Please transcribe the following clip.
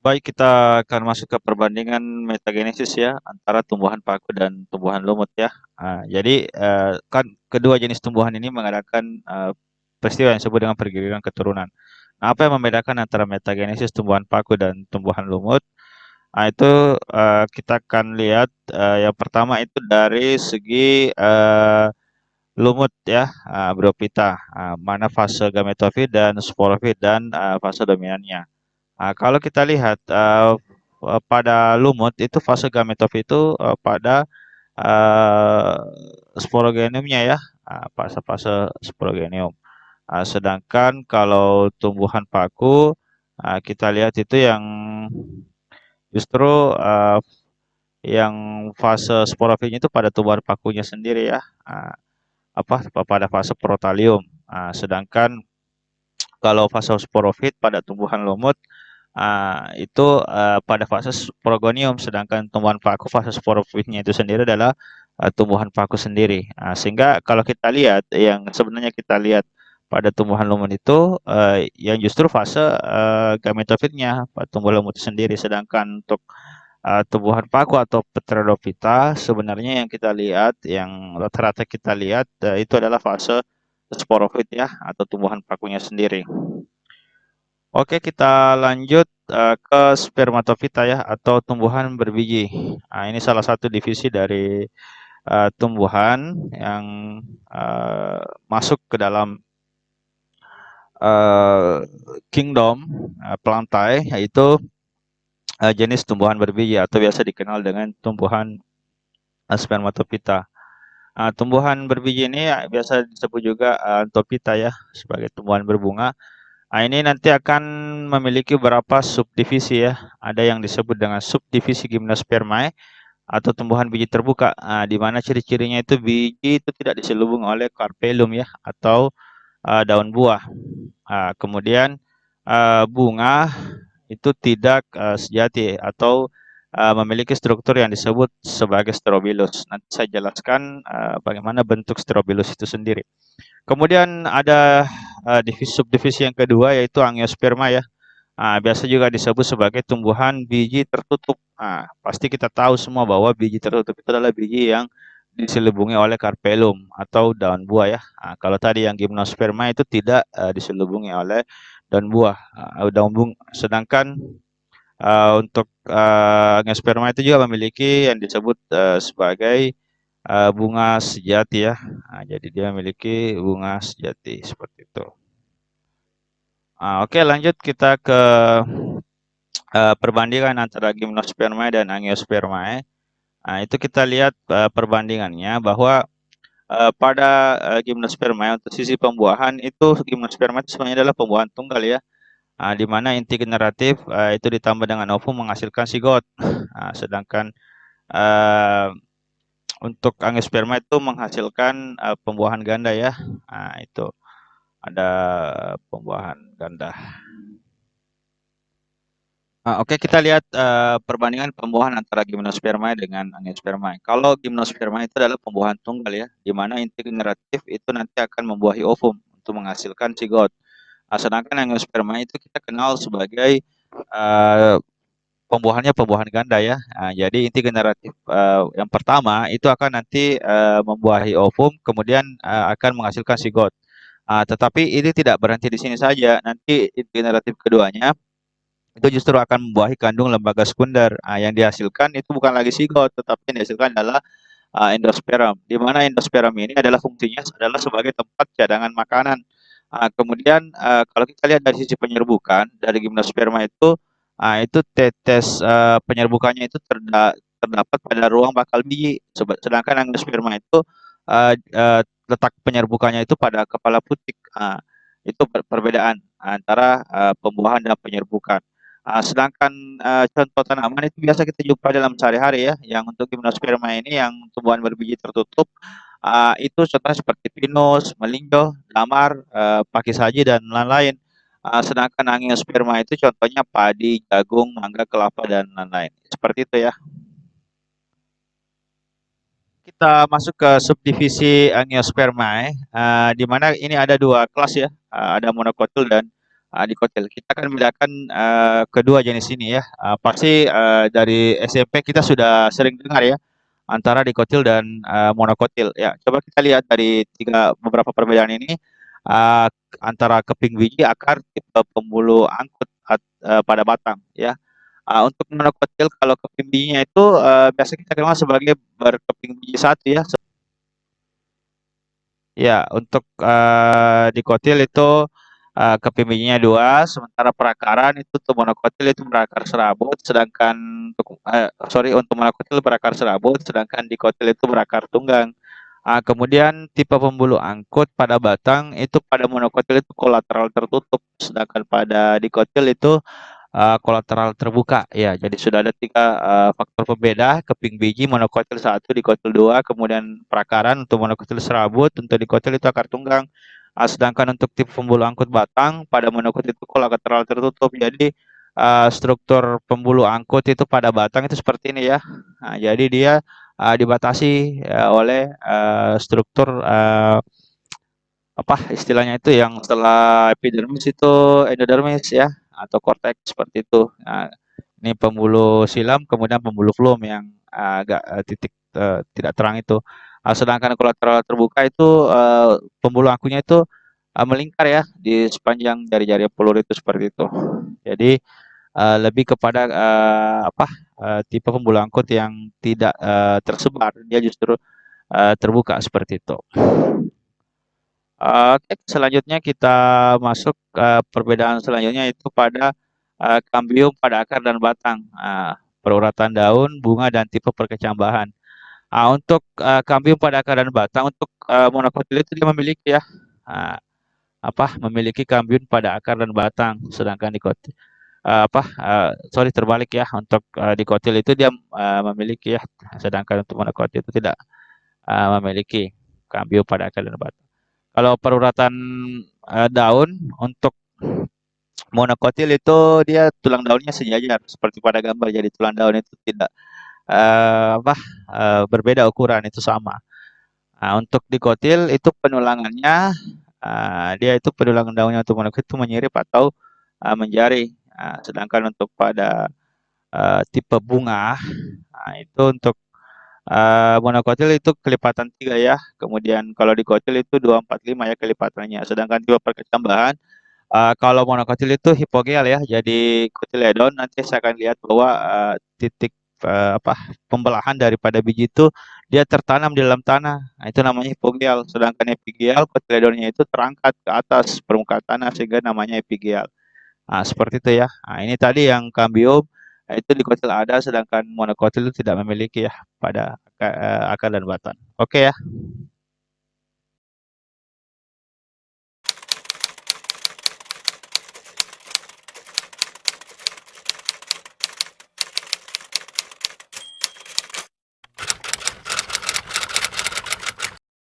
Baik, kita akan masuk ke perbandingan metagenesis ya antara tumbuhan paku dan tumbuhan lumut ya. Jadi kan kedua jenis tumbuhan ini mengadakan peristiwa yang disebut dengan pergiliran keturunan. Nah, apa yang membedakan antara metagenesis tumbuhan paku dan tumbuhan lumut? Itu kita akan lihat yang pertama itu dari segi lumut ya, Bryophyta, mana fase gametofit dan sporofit dan fase dominannya. Kalau kita lihat pada lumut itu fase gametofit itu pada uh, sporogeniumnya ya, fase-fase sporogenium. Sedangkan kalau tumbuhan paku kita lihat itu yang justru yang fase sporofitnya itu pada tumbuhan pakunya sendiri ya, pada fase protalium. Sedangkan kalau fase sporofit pada tumbuhan lumut itu pada fase progonium, sedangkan tumbuhan paku fase sporofitnya itu sendiri adalah tumbuhan paku sendiri. Sehingga kalau kita lihat yang sebenarnya kita lihat pada tumbuhan lumut itu yang justru fase gametofitnya pada tumbuhan lumut itu sendiri, sedangkan untuk tumbuhan paku atau Pteridophyta sebenarnya yang kita lihat, yang rata-rata kita lihat itu adalah fase sporofit ya atau tumbuhan pakunya sendiri. Oke, kita lanjut ke spermatofita ya atau tumbuhan berbiji. Ini salah satu divisi dari tumbuhan yang masuk ke dalam uh, kingdom plantae, yaitu jenis tumbuhan berbiji atau biasa dikenal dengan tumbuhan spermatofita. Tumbuhan berbiji ini biasa disebut juga Anthophyta ya sebagai tumbuhan berbunga. Ini nanti akan memiliki beberapa subdivisi ya. Ada yang disebut dengan subdivisi Gymnospermae atau tumbuhan biji terbuka, di mana ciri-cirinya itu biji itu tidak diselubung oleh carpellum ya atau daun buah. Kemudian bunga itu tidak sejati atau memiliki struktur yang disebut sebagai strobilus. Nanti saya jelaskan bagaimana bentuk strobilus itu sendiri. Kemudian ada subdivisi yang kedua yaitu angiosperma ya. Biasa juga disebut sebagai tumbuhan biji tertutup. Pasti kita tahu semua bahwa biji tertutup itu adalah biji yang diselubungi oleh carpellum atau daun buah ya. Kalau tadi yang gymnosperma itu tidak diselubungi oleh daun buah, sedangkan untuk angiosperma itu juga memiliki yang disebut sebagai bunga sejati ya. Jadi dia memiliki bunga sejati seperti itu. Oke, lanjut kita ke perbandingan antara Gymnospermae dan Angiospermae. Itu kita lihat perbandingannya bahwa pada Gymnospermae untuk sisi pembuahan itu Gymnospermae itu sebenarnya adalah pembuahan tunggal ya. Di mana inti generatif itu ditambah dengan ovum menghasilkan sigot. Sedangkan untuk Angiosperma itu menghasilkan pembuahan ganda ya. Itu ada pembuahan ganda. Oke, kita lihat perbandingan pembuahan antara Gymnospermae dengan Angiospermae. Kalau Gymnospermae itu adalah pembuahan tunggal ya, di mana inti generatif itu nanti akan membuahi ovum untuk menghasilkan cigot. Sedangkan Angiospermae itu kita kenal sebagai pembuahannya pembuahan ganda ya. Jadi inti generatif yang pertama itu akan nanti membuahi ovum, kemudian akan menghasilkan sigot. Tetapi ini tidak berhenti di sini saja. Nanti inti generatif keduanya itu justru akan membuahi kandung lembaga sekunder. Yang dihasilkan itu bukan lagi sigot, tetapi yang dihasilkan adalah endosperm. Di mana endosperm ini adalah fungsinya adalah sebagai tempat cadangan makanan. Kemudian kalau kita lihat dari sisi penyerbukan dari gimnosperma itu tetes penyerbukannya itu terdapat pada ruang bakal biji. Sedangkan angiosperma itu letak penyerbukannya itu pada kepala putik. Itu perbedaan antara pembuahan dan penyerbukan. Sedangkan contoh tanaman itu biasa kita jumpa dalam sehari-hari ya, yang untuk gimnosperma ini yang tumbuhan berbiji tertutup itu contohnya seperti pinus, melinjo, damar, pakis saji dan lain-lain. Sedangkan angiosperma itu contohnya padi, jagung, mangga, kelapa dan lain-lain. Seperti itu ya. Kita masuk ke subdivisi Angiospermae, di mana ini ada dua kelas ya, ada monokotil dan dikotil. Kita akan bedakan kedua jenis ini ya. Pasti dari SMP kita sudah sering dengar ya antara dikotil dan monokotil ya. Coba kita lihat dari beberapa perbedaan ini uh, antara keping biji, akar, tipe pembuluh angkut pada batang ya. Untuk monokotil kalau keping bijinya itu biasa kita kenal sebagai berkeping biji satu ya. Ya, untuk dikotil itu keping bijinya dua, sementara perakaran itu untuk monokotil itu berakar serabut, sedangkan untuk monokotil berakar serabut, sedangkan dikotil itu berakar tunggang. Kemudian tipe pembuluh angkut pada batang itu pada monokotil itu kolateral tertutup, sedangkan pada dikotil itu kolateral terbuka ya. Jadi sudah ada tiga faktor pembeda: keping biji monokotil satu, dikotil dua, kemudian perakaran untuk monokotil serabut, untuk dikotil itu akar tunggang. Sedangkan untuk tipe pembuluh angkut batang pada monokotil itu kolateral tertutup. Jadi struktur pembuluh angkut itu pada batang itu seperti ini ya. Jadi dia dibatasi oleh struktur apa istilahnya itu yang setelah epidermis itu endodermis ya, atau korteks seperti itu. Ini pembuluh silam, kemudian pembuluh flum yang agak titik tidak terang itu. Sedangkan kolateral terbuka itu pembuluh angkutnya itu melingkar ya di sepanjang jari-jari pelur itu seperti itu. Jadi lebih kepada tipe pembuluh angkut yang tidak tersebar, dia justru terbuka seperti itu. Oke, selanjutnya kita masuk perbedaan selanjutnya itu pada kambium pada akar dan batang, peruratan daun, bunga, dan tipe perkecambahan. Untuk kambium pada akar dan batang, untuk monokotil itu dia memiliki ya, uh, memiliki kambium pada akar dan batang, sedangkan dikotil terbalik ya, untuk dikotil itu dia memiliki ya, sedangkan untuk monokotil itu tidak memiliki kambium pada akar dan batang. Kalau peruratan daun untuk monokotil itu dia tulang daunnya sejajar seperti pada gambar. Jadi tulang daun itu tidak berbeda ukuran, itu sama. Untuk dikotil itu penulangannya dia itu penulangan daunnya untuk monokotil itu menyirip atau menjari. Sedangkan untuk pada tipe bunga itu untuk monokotil itu kelipatan 3 ya. Kemudian kalau dikotil itu 245 ya kelipatannya. Sedangkan tipe perkecambahan kalau monokotil itu hipogeal ya. Jadi kotiledon nanti saya akan lihat bahwa titik pembelahan daripada biji itu dia tertanam di dalam tanah. Nah, itu namanya hipogeal. Sedangkan epigeal kotiledonnya itu terangkat ke atas permukaan tanah sehingga namanya epigeal. Seperti itu ya. Ini tadi yang kambium itu dikotil ada, sedangkan monokotil itu tidak memiliki ya pada akar dan batang. Oke ya.